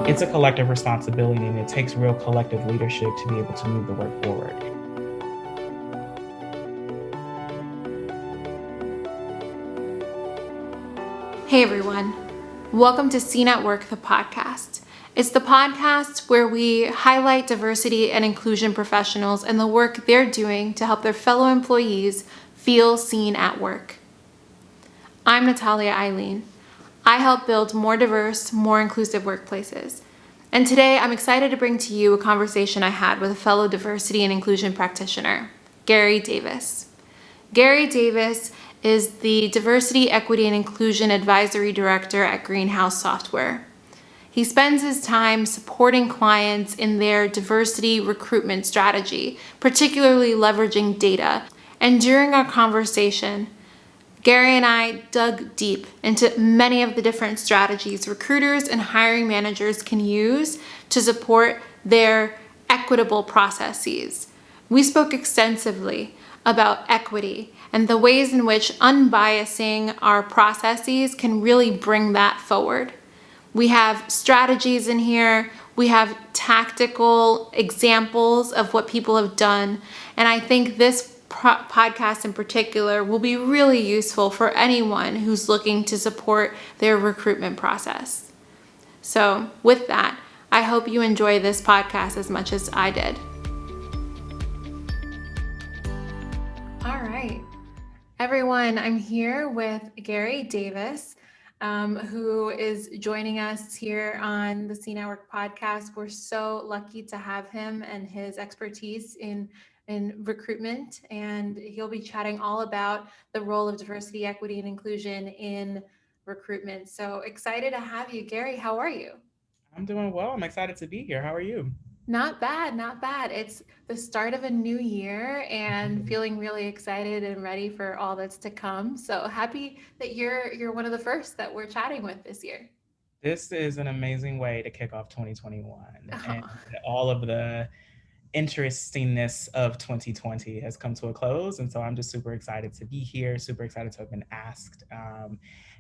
It's a collective responsibility, and it takes real collective leadership to be able to move the work forward. Hey everyone, welcome to Seen at Work, the podcast. It's the podcast where we highlight diversity and inclusion professionals and the work they're doing to help their fellow employees feel seen at work. I'm Natalia. I help build more diverse, more inclusive workplaces. And today I'm excited to bring to you a conversation I had with a fellow diversity and inclusion practitioner, Gary Davis. Gary Davis is the Diversity, Equity, and Inclusion Advisory Director at Greenhouse Software. He spends his time supporting clients in their diversity recruitment strategy, particularly leveraging data. And during our conversation, Gary and I dug deep into many of the different strategies recruiters and hiring managers can use to support their equitable processes. We spoke extensively about equity and the ways in which unbiasing our processes can really bring that forward. We have strategies in here. We have tactical examples of what people have done. And I think this podcast in particular will be really useful for anyone who's looking to support their recruitment process. So with that, I hope you enjoy this podcast as much as I did. All right, everyone, I'm here with Gary Davis, who is joining us here on the Seen at Work podcast. We're so lucky to have him and his expertise in recruitment, and he'll be chatting all about the role of diversity, equity, and inclusion in recruitment. So excited to have you, Gary. How are you? I'm doing well. I'm excited to be here. How are you? Not bad, not bad. It's the start of a new year and feeling really excited and ready for all that's to come. So happy that you're one of the first that we're chatting with this year. This is an amazing way to kick off 2021, and Oh, all of the interestingness of 2020 has come to a close. And so I'm just super excited to be here, super excited to have been asked.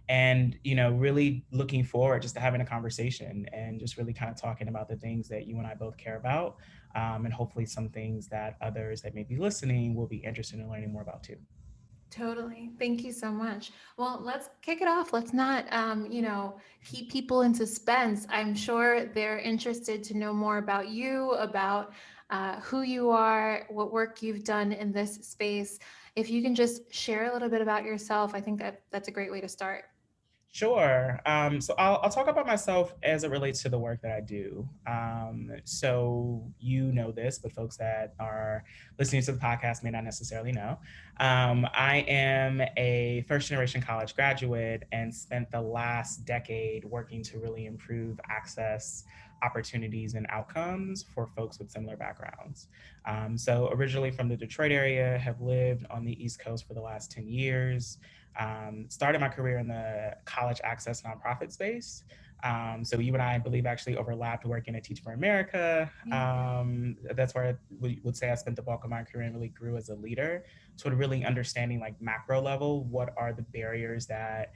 And, really looking forward just to having a conversation and just really kind of talking about the things that you and I both care about. And hopefully some things that others that may be listening will be interested in learning more about too. totally. Thank you so much. Well, let's kick it off. Let's not, keep people in suspense. I'm sure they're interested to know more about you, about who you are, what work you've done in this space. If you can just share a little bit about yourself, I think that's a great way to start. Sure. So I'll talk about myself as it relates to the work that I do. So you know this, but folks that are listening to the podcast may not necessarily know. I am a first generation college graduate and spent the last decade working to really improve access, opportunities, and outcomes for folks with similar backgrounds. So originally from the Detroit area, have lived on the East Coast for the last 10 years. Started my career in the college access nonprofit space. So you and I believe actually overlapped working at Teach for America. That's where I would say I spent the bulk of my career and really grew as a leader, sort of really understanding like macro level, what are the barriers that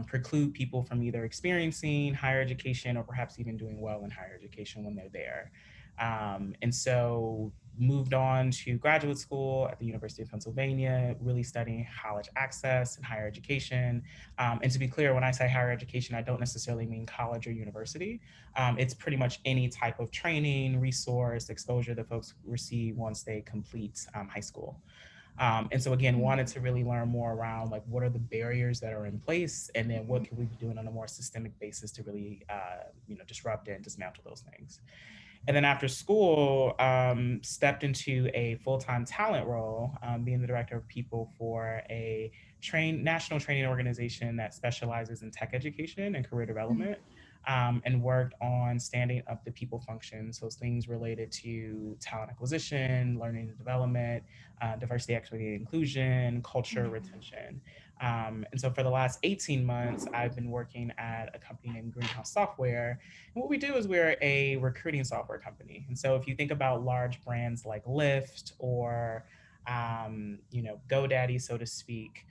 preclude people from either experiencing higher education or perhaps even doing well in higher education when they're there. And so moved on to graduate school at the University of Pennsylvania, really studying college access and higher education. And to be clear, when I say higher education, I don't necessarily mean college or university. It's pretty much any type of training, resource, exposure that folks receive once they complete high school. And so again, wanted to really learn more around like what are the barriers that are in place, and then what can we be doing on a more systemic basis to really, disrupt and dismantle those things. And then after school, stepped into a full-time talent role, being the director of people for a national training organization that specializes in tech education and career development, and worked on standing up the people function. So things related to talent acquisition, learning and development, diversity, equity, inclusion, culture, retention. And so for the last 18 months, I've been working at a company named Greenhouse Software. And what we do is we're a recruiting software company. And so if you think about large brands like Lyft or, GoDaddy, so to speak,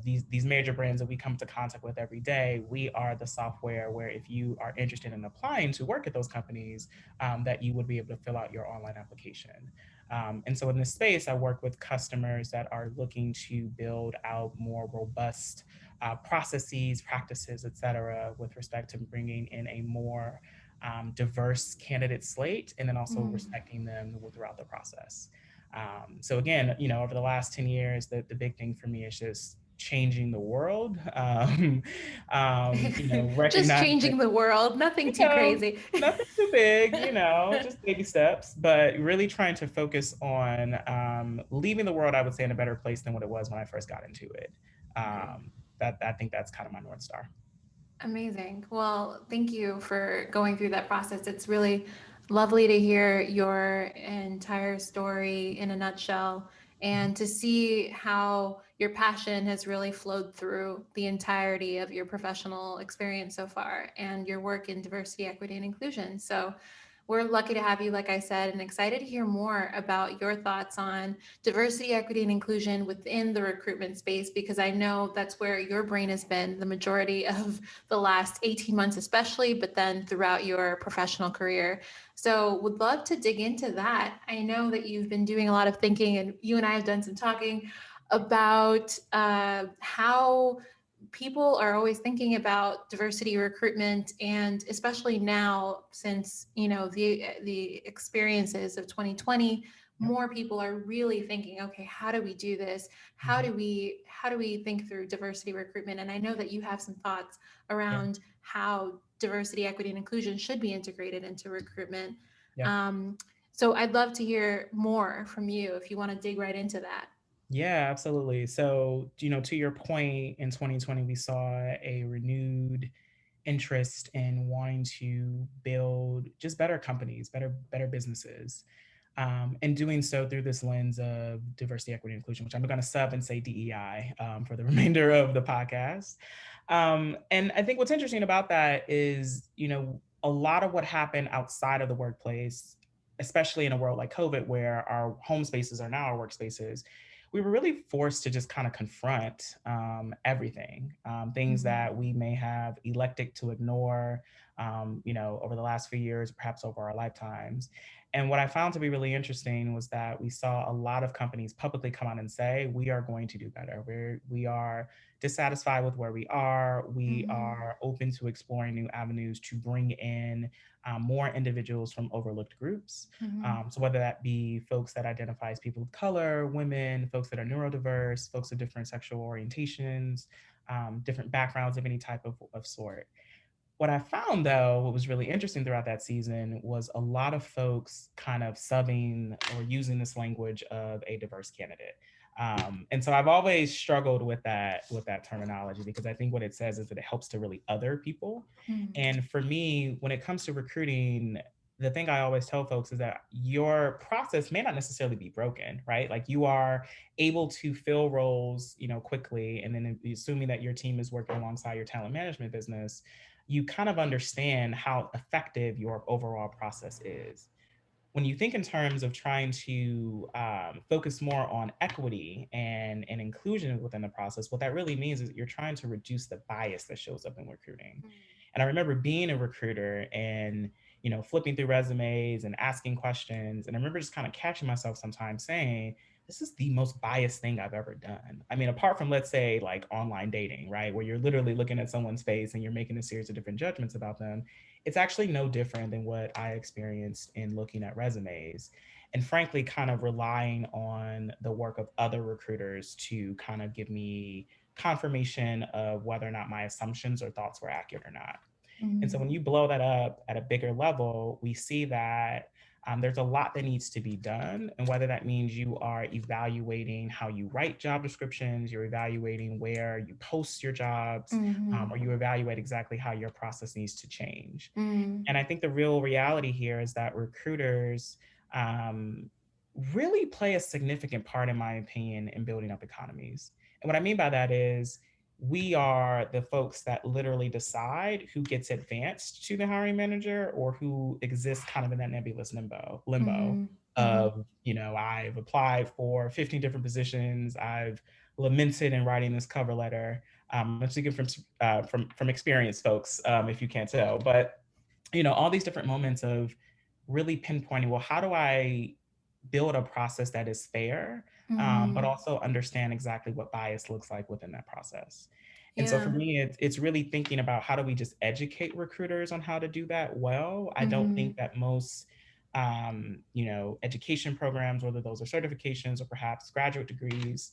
These major brands that we come to contact with every day, we are the software where if you are interested in applying to work at those companies, that you would be able to fill out your online application. And so in this space, I work with customers that are looking to build out more robust processes, practices, et cetera, with respect to bringing in a more diverse candidate slate, and then also respecting them throughout the process. So again, over the last 10 years, the big thing for me is just changing the world. Just Recognize that, changing the world, nothing you too know, crazy. nothing too big, just baby steps, but really trying to focus on leaving the world, I would say, in a better place than what it was when I first got into it. Great. That I think that's kind of my North Star. Amazing. Well, thank you for going through that process. It's really lovely to hear your entire story in a nutshell and to see how your passion has really flowed through the entirety of your professional experience so far and your work in diversity, equity, and inclusion. So, we're lucky to have you, like I said, and excited to hear more about your thoughts on diversity, equity, and inclusion within the recruitment space, because I know that's where your brain has been the majority of the last 18 months, especially, but then throughout your professional career. So, would love to dig into that. I know that you've been doing a lot of thinking, and you and I have done some talking about how people are always thinking about diversity recruitment, and especially now since the experiences of 2020, Yep. more people are really thinking, okay, how do we do this? how Mhm. do we how do we think through diversity recruitment? And I know that you have some thoughts Yeah. around how diversity, equity, and inclusion should be integrated into recruitment. Yeah. um, so I'd love to hear more from you if you want to dig right into that. Yeah, absolutely. So, to your point, in 2020, we saw a renewed interest in wanting to build just better companies, better businesses, and doing so through this lens of diversity, equity, and inclusion, which I'm going to sub and say DEI for the remainder of the podcast. And I think what's interesting about that is, a lot of what happened outside of the workplace, especially in a world like COVID, where our home spaces are now our workspaces, we were really forced to just kind of confront everything, things Mm-hmm. that we may have elected to ignore, over the last few years, perhaps over our lifetimes. And what I found to be really interesting was that we saw a lot of companies publicly come out and say, we are going to do better. We are dissatisfied with where we are. We Mm-hmm. are open to exploring new avenues to bring in more individuals from overlooked groups. Mm-hmm. So whether that be folks that identify as people of color, women, folks that are neurodiverse, folks of different sexual orientations, different backgrounds of any type of sort. What I found, though, what was really interesting throughout that season was a lot of folks kind of subbing or using this language of a diverse candidate. And so I've always struggled with that terminology, because I think what it says is that it helps to really other people. Mm-hmm. And for me, when it comes to recruiting, the thing I always tell folks is that your process may not necessarily be broken, right? Like, you are able to fill roles, quickly, and then assuming that your team is working alongside your talent management business, you kind of understand how effective your overall process is. When you think in terms of trying to focus more on equity and inclusion within the process, what that really means is that you're trying to reduce the bias that shows up in recruiting. And I remember being a recruiter and flipping through resumes and asking questions, and I remember just kind of catching myself sometimes saying, this is the most biased thing I've ever done. I mean, apart from, let's say, like online dating, right, where you're literally looking at someone's face and you're making a series of different judgments about them, it's actually no different than what I experienced in looking at resumes, and frankly, kind of relying on the work of other recruiters to kind of give me confirmation of whether or not my assumptions or thoughts were accurate or not. And so when Mm-hmm. you blow that up at a bigger level, we see that there's a lot that needs to be done. And whether that means you are evaluating how you write job descriptions, you're evaluating where you post your jobs, Mm-hmm. or you evaluate exactly how your process needs to change. Mm-hmm. And I think the real reality here is that recruiters um, really play a significant part, in my opinion, in building up economies. And what I mean by that is, we are the folks that literally decide who gets advanced to the hiring manager or who exists kind of in that nebulous limbo Mm-hmm. Mm-hmm. of, I've applied for 15 different positions. I've lamented in writing this cover letter. I'm speaking from experience, folks, if you can't tell. But all these different moments of really pinpointing, well, how do I build a process that is fair, but Mm-hmm. also understand exactly what bias looks like within that process. And so for Yeah. me, it's really thinking about how do we just educate recruiters on how to do that well. I don't Mm-hmm. think that most education programs, whether those are certifications or perhaps graduate degrees,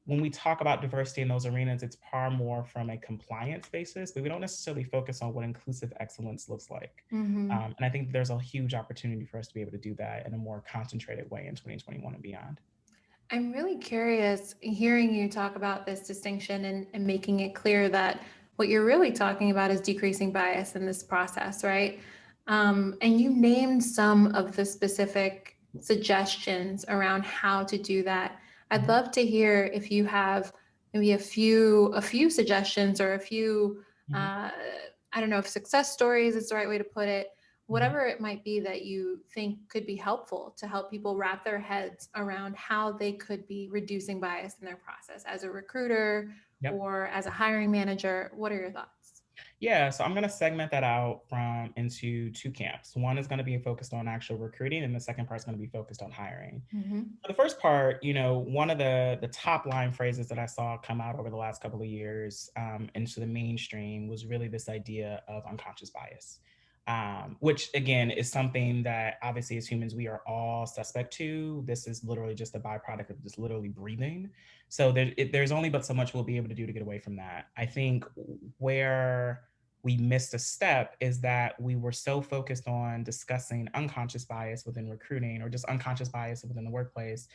when we talk about diversity in those arenas, it's far more from a compliance basis, but we don't necessarily focus on what inclusive excellence looks like. Mm-hmm. And I think there's a huge opportunity for us to be able to do that in a more concentrated way in 2021 and beyond. I'm really curious hearing you talk about this distinction and making it clear that what you're really talking about is decreasing bias in this process, right? And you named some of the specific suggestions around how to do that. I'd Mhm, love to hear if you have maybe a few suggestions or a few mhm, uh, I don't know if success stories is the right way to put it, mhm. whatever it might be that you think could be helpful to help people wrap their heads around how they could be reducing bias in their process as a recruiter Yep. or as a hiring manager. What are your thoughts? Yeah, so I'm going to segment that out from into two camps. One is going to be focused on actual recruiting, and the second part is going to be focused on hiring. Mm-hmm. For the first part, one of the top line phrases that I saw come out over the last couple of years into the mainstream was really this idea of unconscious bias, which again is something that obviously as humans we are all suspect to. This is literally just a byproduct of just literally breathing. So there's only but so much we'll be able to do to get away from that. I think where we missed a step is that we were so focused on discussing unconscious bias within recruiting or just unconscious bias within the workplace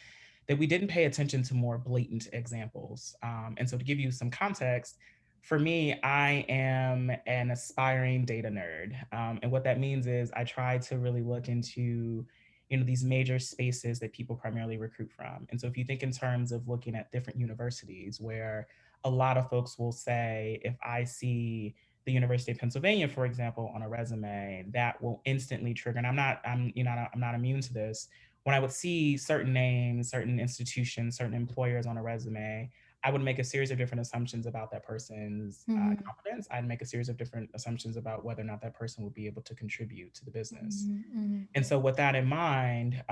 that we didn't pay attention to more blatant examples. And so, to give you some context, for me, I am an aspiring data nerd. And what that means is I try to really look into these major spaces that people primarily recruit from. And so if you think in terms of looking at different universities where a lot of folks will say, if I see the University of Pennsylvania, for example, on a resume, that will instantly trigger. And I'm not immune to this. When I would see certain names, certain institutions, certain employers on a resume, I would make a series of different assumptions about that person's Mm-hmm. competence. I'd make a series of different assumptions about whether or not that person would be able to contribute to the business. Mm-hmm. And so, with that in mind,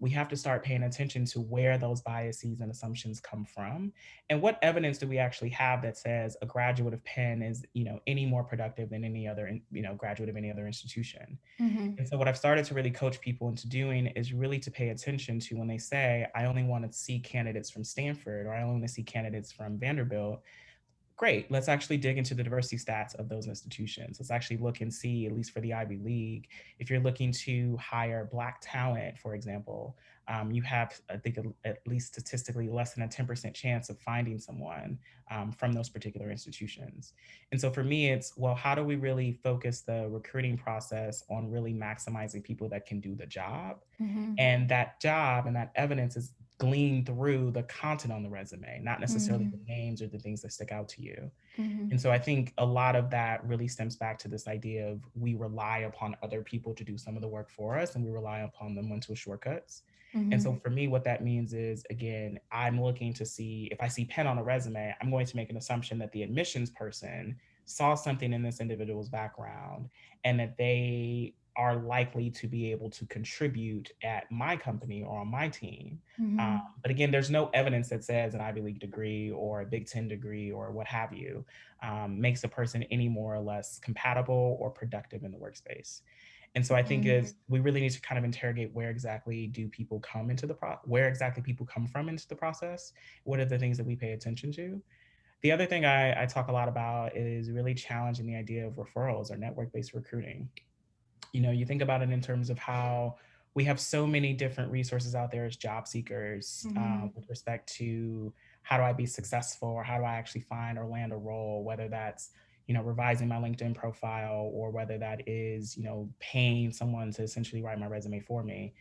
we have to start paying attention to where those biases and assumptions come from, and what evidence do we actually have that says a graduate of Penn is, any more productive than any other, graduate of any other institution. Mm-hmm. And so, what I've started to really coach people into doing is really to pay attention to when they say, I only want to see candidates from Stanford or I only want to see candidates from Vanderbilt. Great. Let's actually dig into the diversity stats of those institutions. Let's actually look and see, at least for the Ivy League, if you're looking to hire Black talent, for example, you have, I think, at least statistically less than a 10% chance of finding someone from those particular institutions. And so for me, it's, well, how do we really focus the recruiting process on really maximizing people that can do the job? Mm-hmm. And that job and that evidence is gleaned through the content on the resume, not necessarily the Mm-hmm. names or the things that stick out to you. Mm-hmm. And so I think a lot of that really stems back to this idea of we rely upon other people to do some of the work for us and we rely upon them into shortcuts. And so Mm-hmm. for me, what that means is, again, I'm looking to see if I see Penn on a resume, I'm going to make an assumption that the admissions person saw something in this individual's background and that they are likely to be able to contribute at my company or on my team. Mm-hmm. But again, there's no evidence that says an Ivy League degree or a Big Ten degree or what have you makes a person any more or less compatible or productive in the workspace. And so I think Mm-hmm. is we really need to kind of interrogate where exactly do people come into where exactly people come from into the process. What are the things that we pay attention to? The other thing I talk a lot about is really challenging the idea of referrals or network-based recruiting. You think about it in terms of how we have so many different resources out there as job seekers Mm-hmm. with respect to how do I be successful or how do I actually find or land a role, whether that's revising my LinkedIn profile or whether that is paying someone to essentially write my resume for me,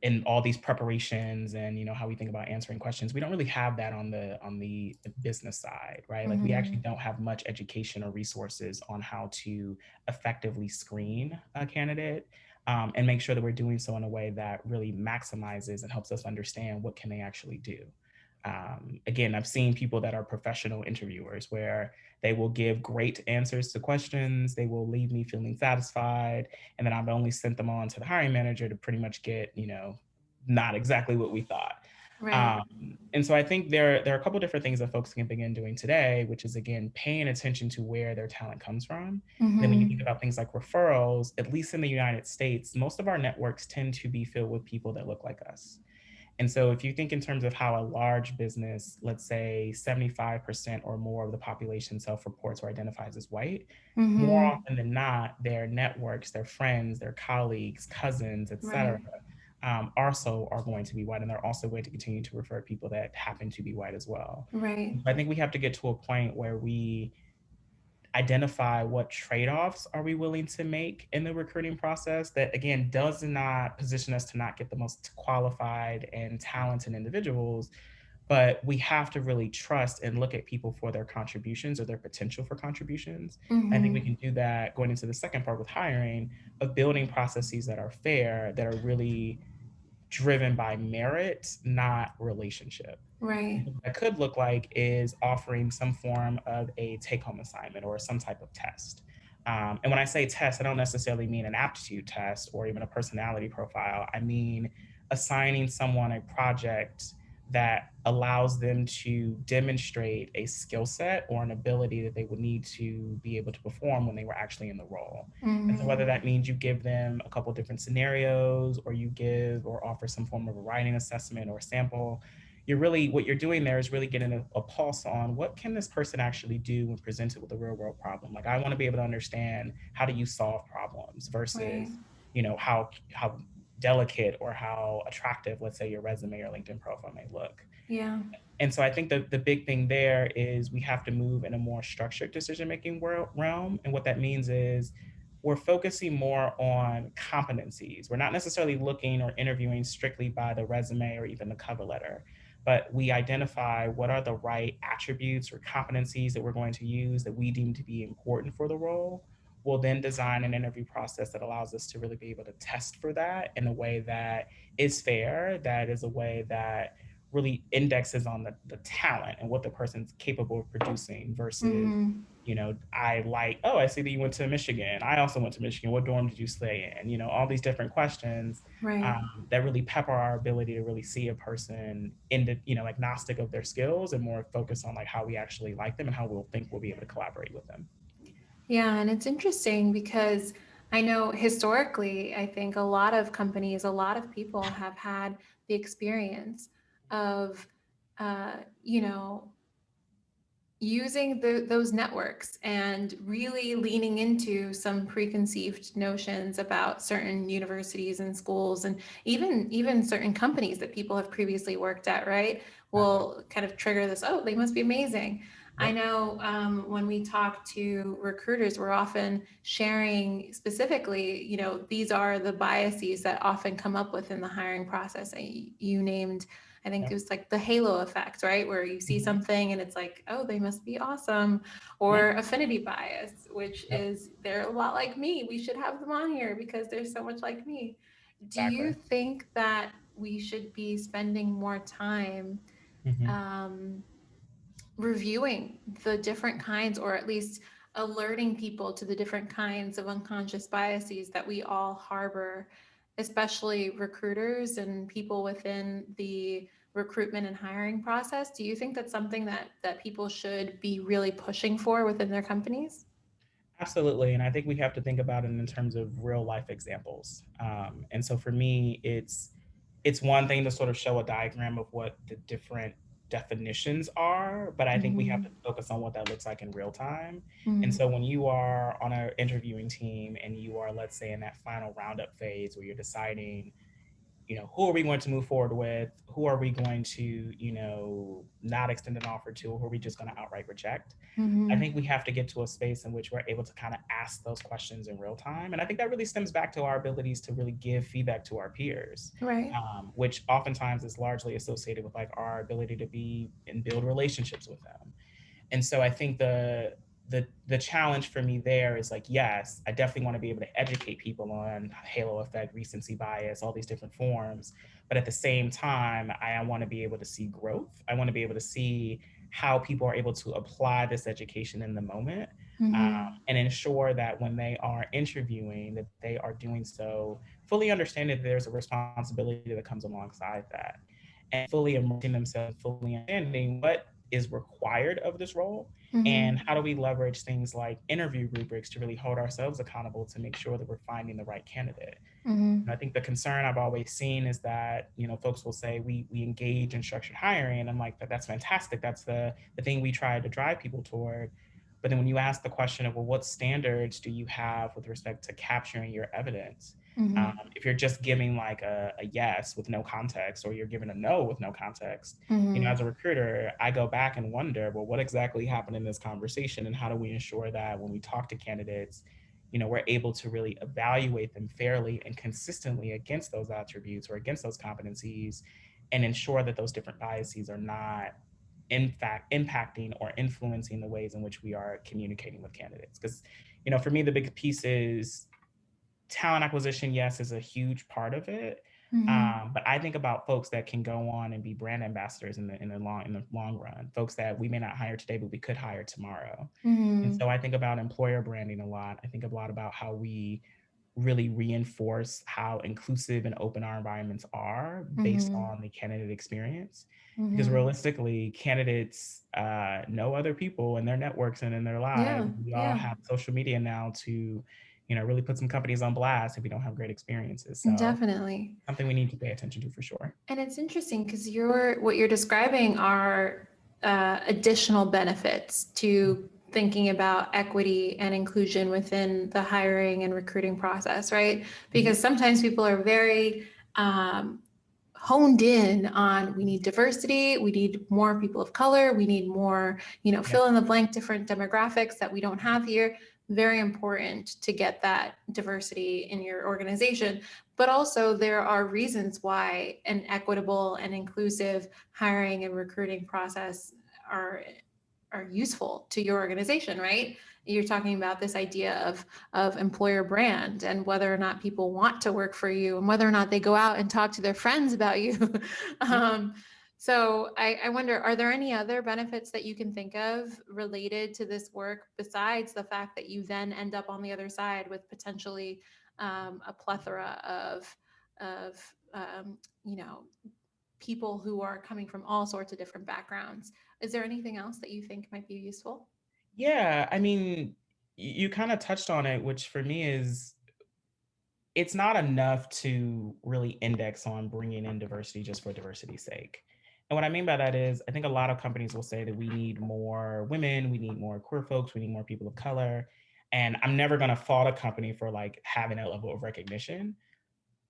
in all these preparations and how we think about answering questions. We don't really have that on the business side, right? Like we actually Mm-hmm. don't have much education or resources on how to effectively screen a candidate, and make sure that we're doing so in a way that really maximizes and helps us understand what can they actually do. Again, I've seen people that are professional interviewers where they will give great answers to questions. They will leave me feeling satisfied. And then I've only sent them on to the hiring manager to pretty much get, not exactly what we thought. Right. And so I think there are a couple different things that folks can begin doing today, which is again paying attention to where their talent comes from. And then when you think Mm-hmm. about things like referrals, at least in the United States, most of our networks tend to be filled with people that look like us. And so if you think in terms of how a large business, let's say 75% or more of the population self-reports or identifies as white, more Mm-hmm. often than not, their networks, their friends, their colleagues, cousins, et cetera, Right. also are going to be white. And they're also going to continue to refer people that happen to be white as well. Right. I think we have to get to a point where we identify what trade-offs are we willing to make in the recruiting process that again does not position us to not get the most qualified and talented individuals, but we have to really trust and look at people for their contributions or their potential for contributions. And I think we Mm-hmm. can do that going into the second part with hiring, of building processes that are fair, that are really driven by merit, not relationship. Right. What that could look like is offering some form of a take home assignment or some type of test. And when I say test, I don't necessarily mean an aptitude test or even a personality profile. I mean assigning someone a project that allows them to demonstrate a skill set or an ability that they would need to be able to perform when they were actually in the role. And so Mm-hmm. whether that means you give them a couple different scenarios or you give or offer some form of a writing assessment or a sample, you're really what you're doing there is really getting a pulse on what can this person actually do when presented with a real world problem. Like I want to be able to understand how do you solve problems Right. versus how delicate or how attractive, let's say, your resume or LinkedIn profile may look. Yeah. And so I think the big thing there is we have to move in a more structured decision making realm. And what that means is we're focusing more on competencies. We're not necessarily looking or interviewing strictly by the resume or even the cover letter, but we identify what are the right attributes or competencies that we're going to use that we deem to be important for the role. We'll then design an interview process that allows us to really be able to test for that in a way that is fair, that is a way that really indexes on the talent and what the person's capable of producing versus, Mm-hmm. I see that you went to Michigan. I also went to Michigan. What dorm did you stay in? All these different questions Right. that really pepper our ability to really see a person in the, agnostic of their skills and more focused on like how we actually like them and how we'll think we'll be able to collaborate with them. Yeah, and it's interesting because I know historically, I think a lot of companies, a lot of people have had the experience of, you know, using those networks and really leaning into some preconceived notions about certain universities and schools and even certain companies that people have previously worked at, right, Exactly. will kind of trigger this, oh, they must be amazing. I Yep. know, when we talk to recruiters, we're often sharing specifically, these are the biases that often come up within the hiring process. You named, I think it Yep. was like the halo effect, right? Where you see Mm-hmm. something and it's like, oh, they must be awesome. Yep. Or affinity bias, which Yep. is they're a lot like me. We should have them on here because they're so much like me. Do you Exactly. think that we should be spending more time Mm-hmm. um, reviewing the different kinds, or at least alerting people to the different kinds of unconscious biases that we all harbor, especially recruiters and people within the recruitment and hiring process? Do you think that's something that people should be really pushing for within their companies? Absolutely. And I think we have to think about it in terms of real life examples. And so for me, it's one thing to sort of show a diagram of what the different definitions are, but I think we have Mm-hmm. to focus on what that looks like in real time. And Mm-hmm. so when you are on an interviewing team and you are, let's say, in that final roundup phase where you're deciding, who are we going to move forward with? Who are we going to, not extend an offer to? Or who are we just going to outright reject? I Mm-hmm. think we have to get to a space in which we're able to kind of ask those questions in real time. And I think that really stems back to our abilities to really give feedback to our peers, Right. which oftentimes is largely associated with like our ability to be and build relationships with them. And so I think the challenge for me there is like, yes, I definitely want to be able to educate people on halo effect, recency bias, all these different forms. But at the same time, I want to be able to see growth. I want to be able to see how people are able to apply this education in the moment, um, Mm-hmm. and ensure that when they are interviewing, that they are doing so fully understanding that there's a responsibility that comes alongside that, and fully immersing themselves, fully understanding what is required of this role, and Mm-hmm. how do we leverage things like interview rubrics to really hold ourselves accountable to make sure that we're finding the right candidate. And Mm-hmm. I think the concern I've always seen is that, folks will say we engage in structured hiring. And I'm like, that's fantastic. That's the thing we try to drive people toward. But then when you ask the question of, well, what standards do you have with respect to capturing your evidence? Mm-hmm. If you're just giving like a yes with no context, or you're giving a no with no context, Mm-hmm. as a recruiter, I go back and wonder, well, what exactly happened in this conversation, and how do we ensure that when we talk to candidates, we're able to really evaluate them fairly and consistently against those attributes or against those competencies, and ensure that those different biases are not in fact impacting or influencing the ways in which we are communicating with candidates. Because for me, the big piece is talent acquisition. Yes, is a huge part of it. Mm-hmm. But I think about folks that can go on and be brand ambassadors in the long run, folks that we may not hire today, but we could hire tomorrow. And Mm-hmm. so I think about employer branding a lot. I think a lot about how we really reinforce how inclusive and open our environments are based Mm-hmm. on the candidate experience. Because Mm-hmm. realistically, candidates know other people in their networks and in their lives. Yeah. We all Yeah. have social media now to, really put some companies on blast if we don't have great experiences. So Definitely. something we need to pay attention to for sure. And it's interesting because what you're describing are additional benefits to thinking about equity and inclusion within the hiring and recruiting process, right? Mhm. Because sometimes people are very honed in on we need diversity, we need more people of color, we need more, Yeah. fill in the blank different demographics that we don't have here. Very important to get that diversity in your organization. But also, there are reasons why an equitable and inclusive hiring and recruiting process are are useful to your organization, right? You're talking about this idea of employer brand and whether or not people want to work for you and whether or not they go out and talk to their friends about you. Mhm. um, so I wonder, are there any other benefits that you can think of related to this work besides the fact that you then end up on the other side with potentially a plethora of people who are coming from all sorts of different backgrounds? Is there anything else that you think might be useful? Yeah. I mean, you kind of touched on it, which for me is, it's not enough to really index on bringing in diversity just for diversity's sake. And what I mean by that is, I think a lot of companies will say that we need more women, we need more queer folks, we need more people of color. And I'm never going to fault a company for like having that level of recognition.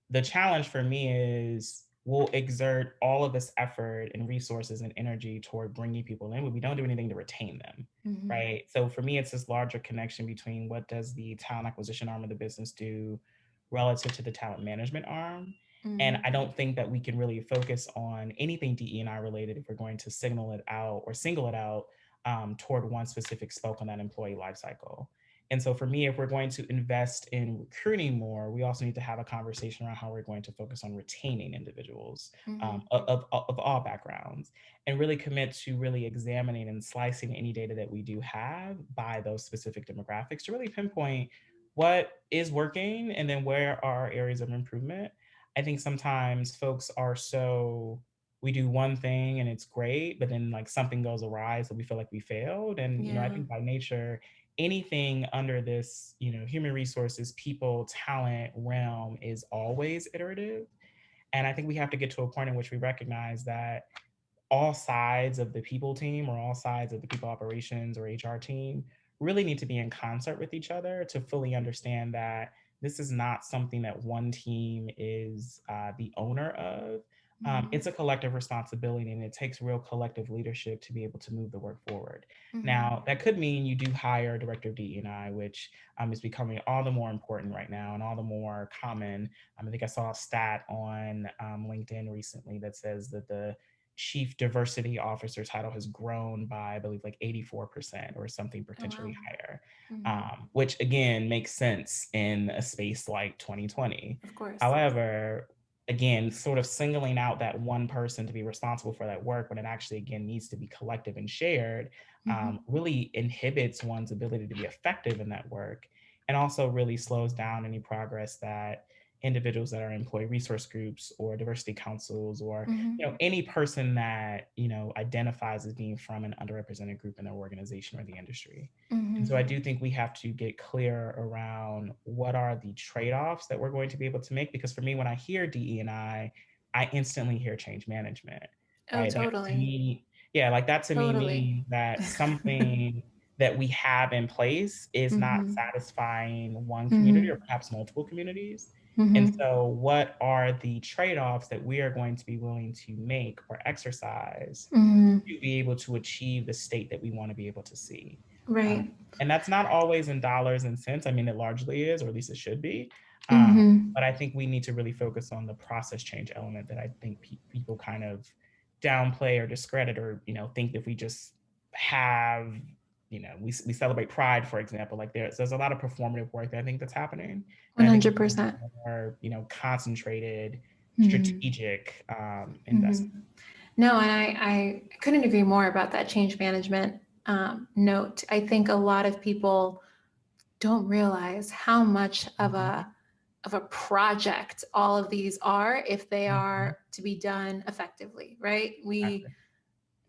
The challenge for me is, we'll exert all of this effort and resources and energy toward bringing people in, but we don't do anything to retain them, Mm-hmm. right? So for me, it's this larger connection between what does the talent acquisition arm of the business do relative to the talent management arm. And Mm-hmm. I don't think that we can really focus on anything DE&I related if we're going to signal it out or single it out toward one specific spoke on that employee lifecycle. And so for me, if we're going to invest in recruiting more, we also need to have a conversation around how we're going to focus on retaining individuals Mm-hmm. of all backgrounds, and really commit to really examining and slicing any data that we do have by those specific demographics to really pinpoint what is working and then where are areas of improvement. I think sometimes folks are so, we do one thing and it's great, but then like something goes awry, so we feel like we failed. And I Yeah. think by nature, anything under this, human resources, people, talent realm is always iterative. And I think we have to get to a point in which we recognize that all sides of the people team, or all sides of the people operations or HR team, really need to be in concert with each other to fully understand that this is not something that one team is the owner of. Mm-hmm. It's a collective responsibility, and it takes real collective leadership to be able to move the work forward. Mm-hmm. Now, that could mean you do hire a director of DE&I, which is becoming all the more important right now and all the more common. I think I saw a stat on LinkedIn recently that says that the chief diversity officer title has grown by, I believe, like 84% or something Oh, wow. potentially higher, Mm-hmm. which again makes sense in a space like 2020. Of course. However, again, sort of singling out that one person to be responsible for that work when it actually, again, needs to be collective and shared, Mm-hmm. really inhibits one's ability to be effective in that work, and also really slows down any progress that individuals that are employee resource groups or diversity councils or Mm-hmm. any person that identifies as being from an underrepresented group in their organization or the industry. And so Mm-hmm. I do think we have to get clear around what are the trade-offs that we're going to be able to make, because for me, when I hear DE&I instantly hear change management, Oh, right? That to totally. me, yeah, like that to me Totally. means that something that we have in place is not Mm-hmm. satisfying one community or Mm-hmm. perhaps multiple communities. And Mm-hmm. so, what are the trade offs that we are going to be willing to make or exercise Mm-hmm. to be able to achieve the state that we want to be able to see? Um, Right. and that's not always in dollars and cents. I mean, it largely is, or at least it should be. Um, Mm-hmm. but I think we need to really focus on the process change element that I think people kind of downplay or discredit, or think if we just have we celebrate pride, for example. Like there's a lot of performative work that I think that's happening, and I think we need 100%. more concentrated Mm-hmm. strategic Mm-hmm. investment. No, and I couldn't agree more about that change management note. I think a lot of people don't realize how much Mhm, of a project all of these are if they mhm, are to be done effectively, right? We exactly.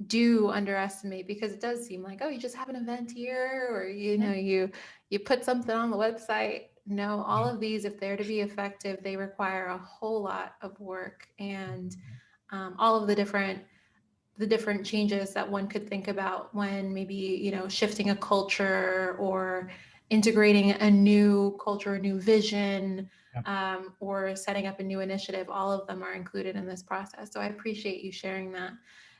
do underestimate because it does seem like, oh, you just have an event here, or Mhm, you put something on the website. No, all yeah, of these, if they're to be effective, they require a whole lot of work, and mhm, all of the different changes that one could think about when maybe shifting a culture or integrating a new culture, a new vision, yeah. or setting up a new initiative. All of them are included in this process, so I appreciate you sharing that.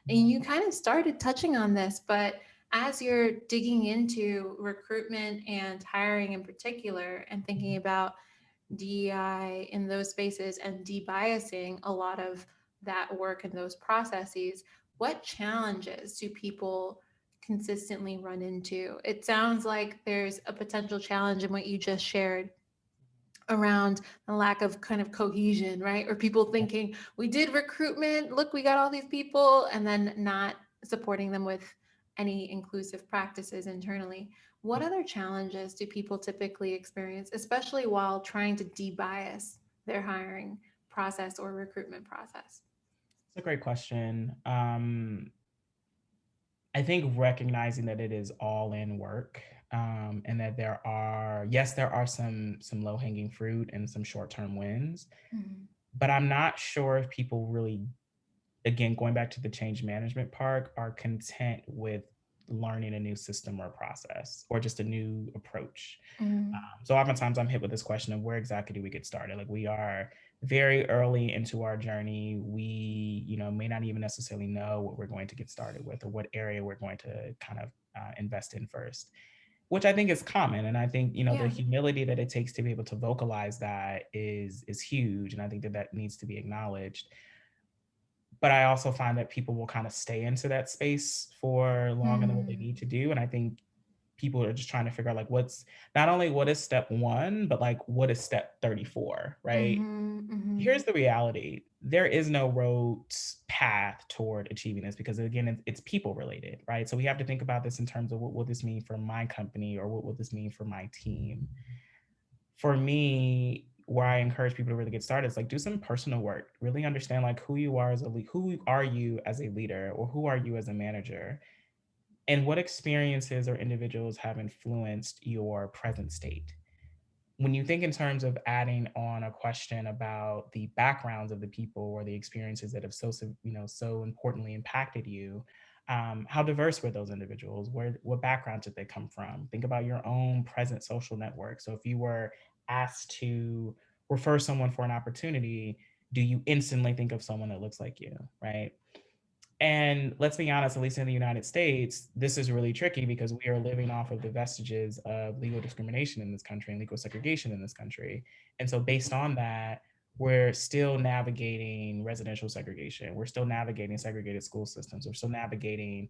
And Mhm, you kind of started touching on this, but as you're digging into recruitment and hiring in particular and thinking mhm. about DEI in those spaces and debiasing a lot of that work and those processes, what challenges do people consistently run into? It sounds like there's a potential challenge in what you just shared around the lack of kind of cohesion, right? Or people Yeah. thinking, we did recruitment, look, we got all these people, and then not supporting them with any inclusive practices internally. What other challenges do people typically experience, especially while trying to debias their hiring process or recruitment process? It's a great question. I think recognizing that it is all in work, and that there are some low hanging fruit and some short term wins, Mhm. but I'm not sure if people really, again, going back to the change management part, are content with learning a new system or process or just a new approach. Mhm. So oftentimes I'm hit with this question of where exactly do we get started? Like we are very early into our journey. We, may not even necessarily know what we're going to get started with or what area we're going to kind of invest in first, which I think is common. And I think, the Yeah. humility that it takes to be able to vocalize that is huge. And I think that that needs to be acknowledged. But I also find that people will kind of stay into that space for longer than what they Mhm. need to do. And I think people are just trying to figure out like what's not only what is step one, but like what is step 34, right? Mhm. Mhm. Here's the reality. There is no road path toward achieving this because again, it's people related, right? So we have to think about this in terms of what will this mean for my company or what will this mean for my team. For me, where I encourage people to really get started is like do some personal work, really understand like who you are as a who are you as a leader or who are you as a manager, and what experiences or individuals have influenced your present state. When you think in terms of adding on a question about the backgrounds of the people or the experiences that have so importantly impacted you, how diverse were those individuals? What background did they come from? Think about your own present social network. So if you were asked to refer someone for an opportunity, do you instantly think of someone that looks like you, right? And let's be honest, at least in the United States, this is really tricky because we are living off of the vestiges of legal discrimination in this country and legal segregation in this country. And so, based on that, we're still navigating residential segregation. We're still navigating segregated school systems. We're still navigating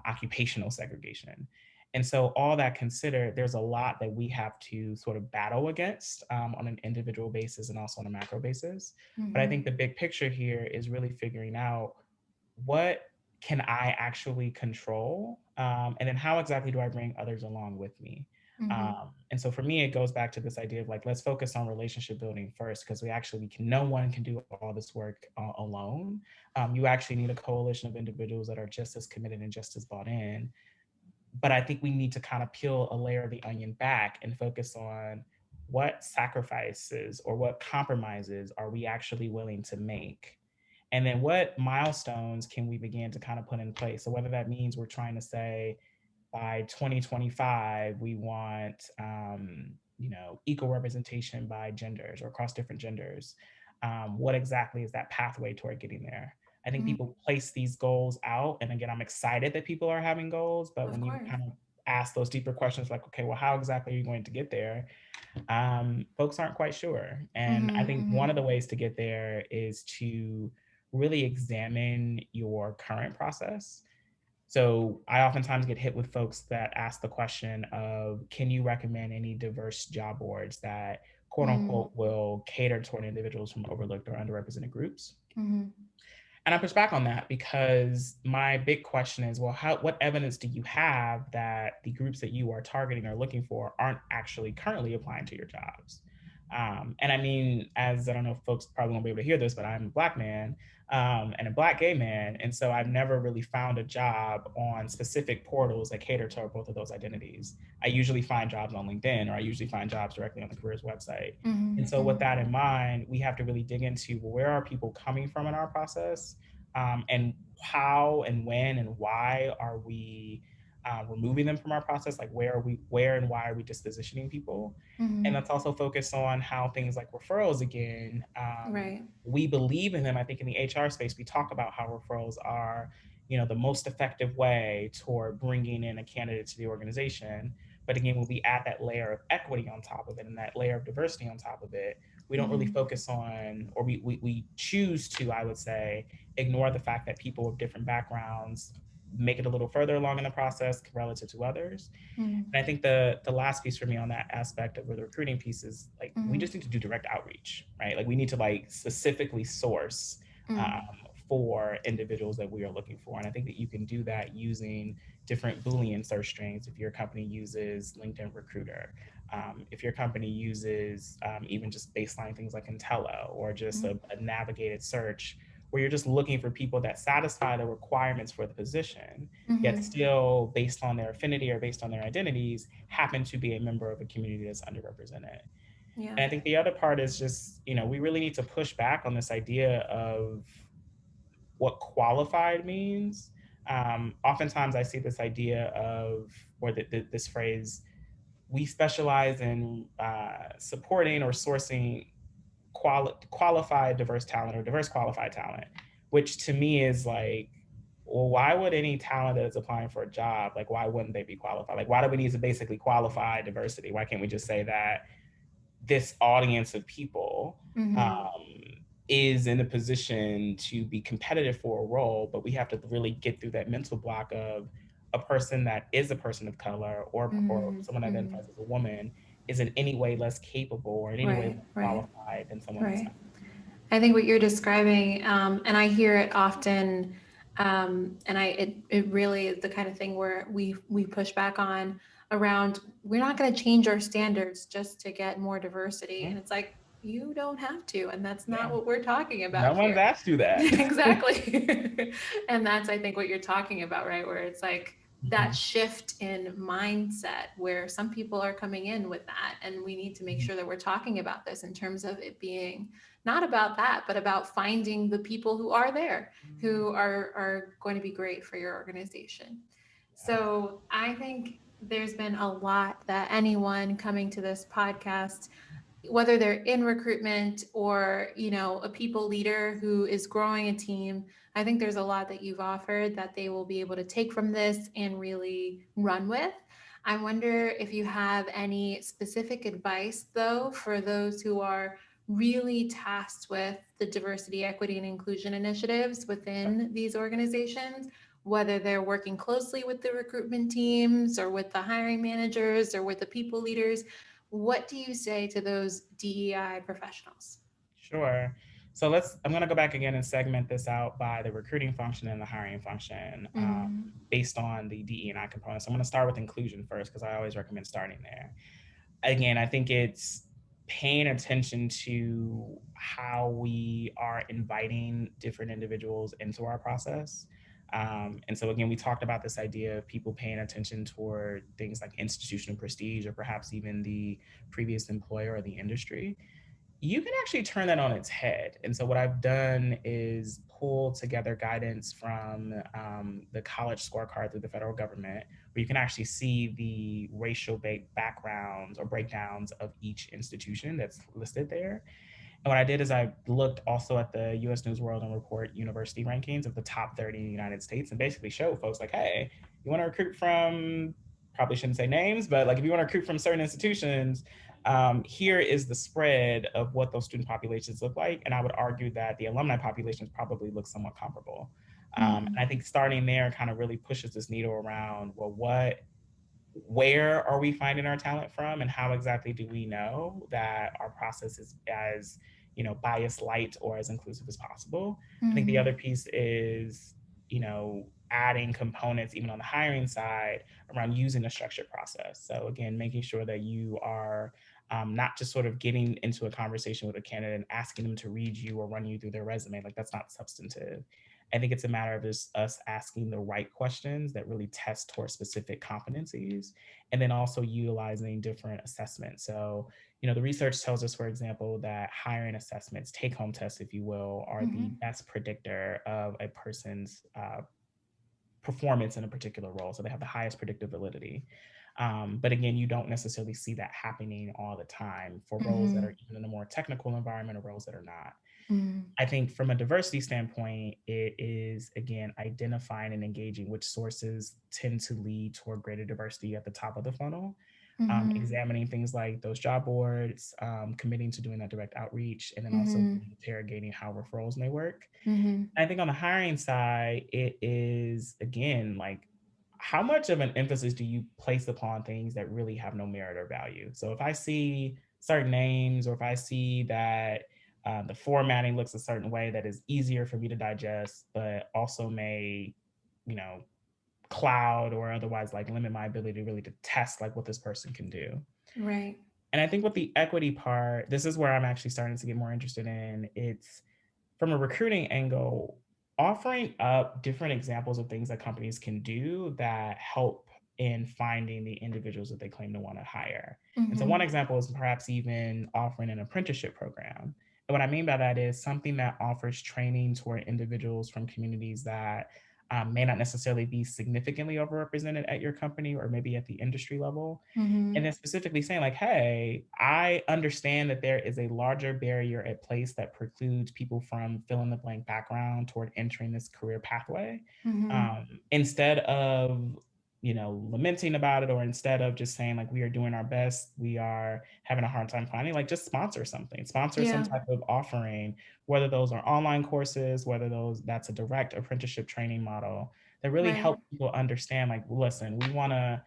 occupational segregation. And so, all that considered, there's a lot that we have to sort of battle against on an individual basis and also on a macro basis. But I think the big picture here is really figuring out what can I actually control? And then how exactly do I bring others along with me? And so for me, it goes back to this idea of like, let's focus on relationship building first, because no one can do all this work alone. You actually need a coalition of individuals that are just as committed and just as bought in. But I think we need to kind of peel a layer of the onion back and focus on what sacrifices or what compromises are we actually willing to make, and then what milestones can we begin to kind of put in place. So whether that means we're trying to say by 2025 we want equal representation by genders or across different genders, what exactly is that pathway toward getting there? I think people place these goals out, and again, I'm excited that people are having goals, but when you kind of ask those deeper questions like, okay, well, how exactly are you going to get there? Folks aren't quite sure. And I think one of the ways to get there is to really examine your current process. So I oftentimes get hit with folks that ask the question of, can you recommend any diverse job boards that quote unquote will cater toward individuals from overlooked or underrepresented groups? And I push back on that because my big question is, well, what evidence do you have that the groups that you are targeting or looking for aren't actually currently applying to your jobs? And I mean, as I don't know if folks probably won't be able to hear this, but I'm a Black man and a Black gay man. And so I've never really found a job on specific portals that cater to both of those identities. I usually find jobs on LinkedIn, or I usually find jobs directly on the careers website. And so with that in mind, we have to really dig into, well, where are people coming from in our process? And how and when and why are we removing them from our process? Like where and why are we dispositioning people? And let's also focus on how things like referrals, again, we believe in them. I think in the HR space, we talk about how referrals are, the most effective way toward bringing in a candidate to the organization. But again, when we add that layer of equity on top of it and that layer of diversity on top of it, we don't really focus on, or we choose to, I would say, ignore the fact that people with different backgrounds make it a little further along in the process relative to others. And I think the last piece for me on that aspect of the recruiting piece is like, we just need to do direct outreach, right? Like we need to like specifically source for individuals that we are looking for. And I think that you can do that using different Boolean search strings. If your company uses LinkedIn Recruiter, if your company uses even just baseline things like Intello, or just a navigated search where you're just looking for people that satisfy the requirements for the position, yet still, based on their affinity or based on their identities, happen to be a member of a community that's underrepresented. And I think the other part is just, we really need to push back on this idea of what qualified means. Oftentimes I see this idea of, or this phrase, we specialize in supporting or sourcing qualified diverse talent or diverse qualified talent, which to me is like, well, why would any talent that is applying for a job, like, why wouldn't they be qualified? Like, why do we need to basically qualify diversity? Why can't we just say that this audience of people is in a position to be competitive for a role, but we have to really get through that mental block of a person that is a person of color, or someone that identifies as a woman is in any way less capable or in any way less qualified than someone that's not. I think what you're describing, and I hear it often, and it really is the kind of thing where we push back on around, we're not going to change our standards just to get more diversity, and it's like, you don't have to, and that's not what we're talking No about one's here. asked you that. Exactly. And that's, I think, what you're talking about, right? Where it's like that shift in mindset where some people are coming in with that. And we need to make sure that we're talking about this in terms of it being not about that, but about finding the people who are there, who are going to be great for your organization. So I think there's been a lot that anyone coming to this podcast, whether they're in recruitment or a people leader who is growing a team, I think there's a lot that you've offered that they will be able to take from this and really run with. I wonder if you have any specific advice, though, for those who are really tasked with the diversity, equity, and inclusion initiatives within these organizations, whether they're working closely with the recruitment teams or with the hiring managers or with the people leaders. What do you say to those DEI professionals? Sure. I'm going to go back again and segment this out by the recruiting function and the hiring function Mm-hmm. based on the DE&I components. I'm going to start with inclusion first because I always recommend starting there. Again, I think it's paying attention to how we are inviting different individuals into our process. And so, again, we talked about this idea of people paying attention toward things like institutional prestige or perhaps even the previous employer or the industry. You can actually turn that on its head. And so, what I've done is pull together guidance from the college scorecard through the federal government, where you can actually see the racial backgrounds or breakdowns of each institution that's listed there. And what I did is I looked also at the US News World and Report university rankings of the top 30 in the United States and basically showed folks like, hey, you want to recruit from, probably shouldn't say names, but like if you want to recruit from certain institutions, here is the spread of what those student populations look like. And I would argue that the alumni populations probably look somewhat comparable. And I think starting there kind of really pushes this needle around, well, where are we finding our talent from and how exactly do we know that our process is as bias light or as inclusive as possible. I think the Mm-hmm. other piece is adding components even on the hiring side around using a structured process. So again, making sure that you are not just sort of getting into a conversation with a candidate and asking them to read you or run you through their resume. Like that's not substantive. I think it's a matter of just us asking the right questions that really test towards specific competencies, and then also utilizing different assessments. So, the research tells us, for example, that hiring assessments, take home tests, if you will, are the Mm-hmm. best predictor of a person's performance in a particular role. So they have the highest predictive validity. But again, you don't necessarily see that happening all the time for roles that Mm-hmm. are even in a more technical environment or roles that are not. Mm-hmm. I think from a diversity standpoint, it is again identifying and engaging which sources tend to lead toward greater diversity at the top of the funnel. Mm-hmm. Examining things like those job boards, committing to doing that direct outreach, and then also Mm-hmm. interrogating how referrals may work. Mm-hmm. I think on the hiring side, it is again like how much of an emphasis do you place upon things that really have no merit or value? So if I see certain names or if I see that the formatting looks a certain way that is easier for me to digest, but also may, you know, cloud or otherwise like limit my ability to really to test like what this person can do. Right. And I think with the equity part, this is where I'm actually starting to get more interested in. It's from a recruiting angle, offering up different examples of things that companies can do that help in finding the individuals that they claim to want to hire. And so, Mm-hmm. one example is perhaps even offering an apprenticeship program. And what I mean by that is something that offers training toward individuals from communities that may not necessarily be significantly overrepresented at your company or maybe at the industry level, Mm-hmm. and then specifically saying like, hey, I understand that there is a larger barrier at place that precludes people from fill in the blank background toward entering this career pathway. Mm-hmm. Instead of lamenting about it, or instead of just saying like we are doing our best, we are having a hard time finding, like just sponsor some Yeah. type of offering, whether those are online courses, whether that's a direct apprenticeship training model that really Right. help people understand like, listen, we want to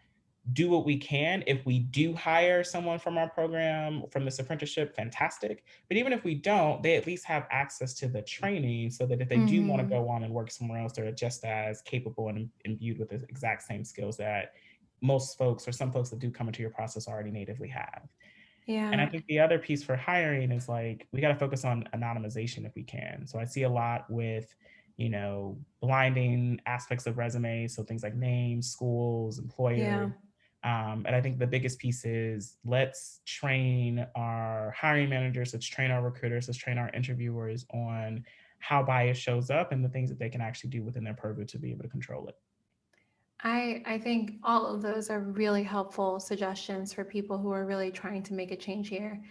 do what we can. If we do hire someone from our program, from this apprenticeship, fantastic. But even if we don't, they at least have access to the training so that if they do want to Mm-hmm. go on and work somewhere else, they're just as capable and imbued with the exact same skills that most folks or some folks that do come into your process already natively have. And I Yeah. think the other piece for hiring is like we got to focus on anonymization if we can. So I see a lot with, blinding aspects of resumes. So things like names, schools, employers. Yeah. And I think the biggest piece is let's train our hiring managers, let's train our recruiters, let's train our interviewers on how bias shows up and the things that they can actually do within their purview to be able to control it. I think all of those are really helpful suggestions for people who are really trying to make a change here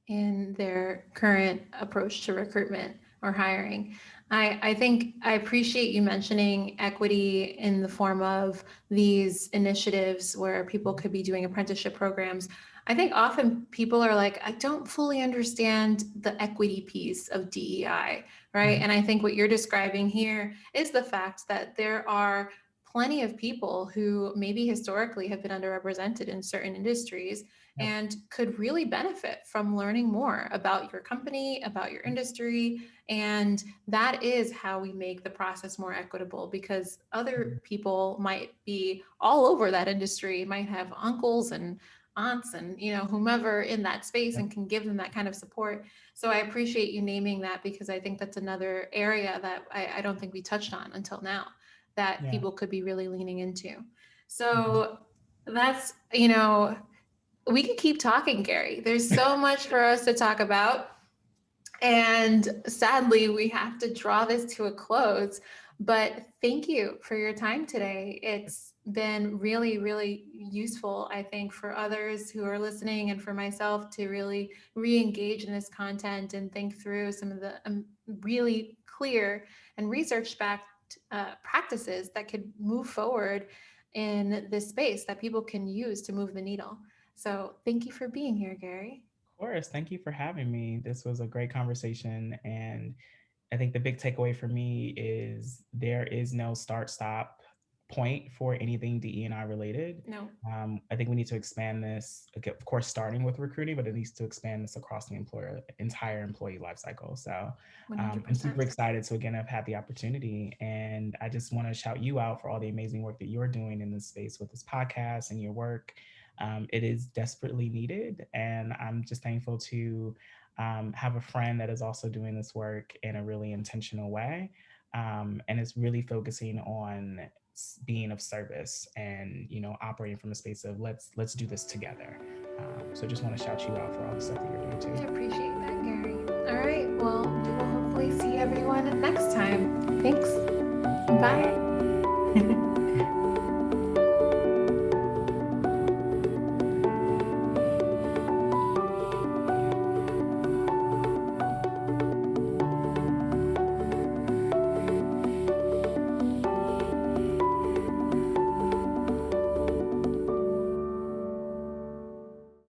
in their current approach to recruitment or hiring. I think I appreciate you mentioning equity in the form of these initiatives where people could be doing apprenticeship programs. I think often people are like, I don't fully understand the equity piece of DEI, right? Mhm. And I think what you're describing here is the fact that there are plenty of people who maybe historically have been underrepresented in certain industries Yep. and could really benefit from learning more about your company, about your industry. And that is how we make the process more equitable, because other people might be all over that industry, might have uncles and aunts and whomever in that space, Yep. and can give them that kind of support. So I appreciate you naming that, because I think that's another area that I don't think we touched on until now, that Yeah. people could be really leaning into. Mhm. So that's, we could keep talking, Gary. There's so much for us to talk about. And sadly, we have to draw this to a close. But thank you for your time today. It's been really, really useful, I think, for others who are listening and for myself to really re engage in this content and think through some of the really clear and research backed practices that could move forward in this space that people can use to move the needle. So thank you for being here, Gary. Of course. Thank you for having me. This was a great conversation. And I think the big takeaway for me is there is no start stop point for anything DE&I related. No. I think we need to expand this, of course, starting with recruiting, but it needs to expand this across the entire employee lifecycle. So I'm super 100%. excited to again have had the opportunity, and I just want to shout you out for all the amazing work that you're doing in this space with this podcast and your work. It is desperately needed, and I'm just thankful to have a friend that is also doing this work in a really intentional way, and it's really focusing on being of service and operating from a space of let's do this together. So just want to shout you out for all the stuff that you're doing I too. appreciate that, Gary. All right. Well, we will hopefully see everyone next time. Thanks. Bye.